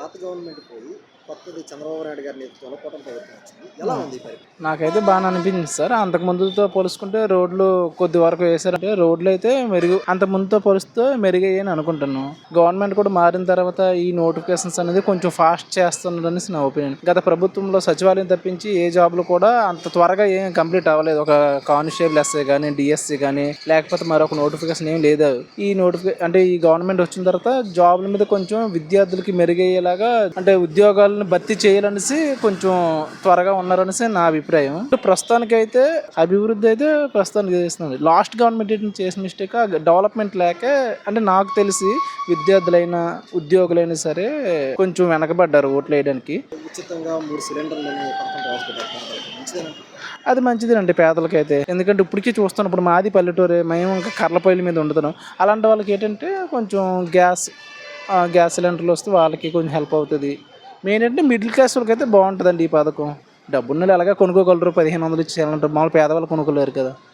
పాత గవర్నమెంట్ పోయి కొత్తది చంద్రబాబు నాయుడు గారి నేతృత్వంలో కూటమి ప్రభుత్వం వచ్చింది. ఎలా ఉంది ఈ పరిపాలన? నాకైతే బాగా అనిపించింది సార్. అంతకు ముందుతో పోల్చుకుంటే రోడ్లు కొద్ది వరకు వేసారంటే రోడ్లు అయితే అంత ముందుతో పోలిస్తే మెరుగయ్యాయని అనుకుంటున్నాను. గవర్నమెంట్ కూడా మారిన తర్వాత ఈ నోటిఫికేషన్స్ అనేది కొంచెం ఫాస్ట్ చేస్తున్నారు అనేసి నా ఒపీనియన్. గత ప్రభుత్వంలో సచివాలయం తప్పించి ఏ జాబ్లు కూడా అంత త్వరగా ఏం కంప్లీట్ అవ్వలేదు. ఒక కానిస్టేబుల్ ఎస్ఐ కానీ డిఎస్సి కానీ లేకపోతే మరొక నోటిఫికేషన్ ఏం లేదు. ఈ గవర్నమెంట్ వచ్చిన తర్వాత జాబ్ల మీద కొంచెం విద్యార్థులకి మెరుగయ్యేలాగా అంటే ఉద్యోగాలను భర్తీ చేయాలనేసి కొంచెం త్వరగా ఉన్నారనేసి నా అభిప్రాయం. ప్రస్తుతానికి అయితే అభివృద్ధి అయితే ప్రస్తుతానికి చేస్తుంది. లాస్ట్ గవర్నమెంట్ చేసిన మిస్టేక్ డెవలప్మెంట్ లేక అంటే నాకు తెలిసి విద్యార్థులైనా ఉద్యోగులైనా సరే కొంచెం వెనకబడ్డారు ఓట్లు వేయడానికి. ఉచితంగా 3 సిలిండర్లని పథకం ప్రవేశపెట్టారు. మంచిదేనా? అది మంచిదేనండి పేదలకైతే. ఎందుకంటే ఇప్పటికీ చూస్తాను, ఇప్పుడు మాది పల్లెటూరే, మేము ఇంకా కర్రల పొయ్యిల మీద వండుతున్నాం. అలాంటి వాళ్ళకి ఏంటంటే కొంచెం గ్యాస్ సిలిండర్లు వస్తే వాళ్ళకి కొంచెం హెల్ప్ అవుతుంది. మెయిన్ అంటే మిడిల్ క్లాస్ వాళ్ళకి అయితే బాగుంటుందండి ఈ పథకం. డబ్బున్నోళ్ళు ఎలాగా కొనుక్కోగలరు, 1500 ఇచ్చి మామూలు పేదవాళ్ళు కొనుక్కోలేరు కదా.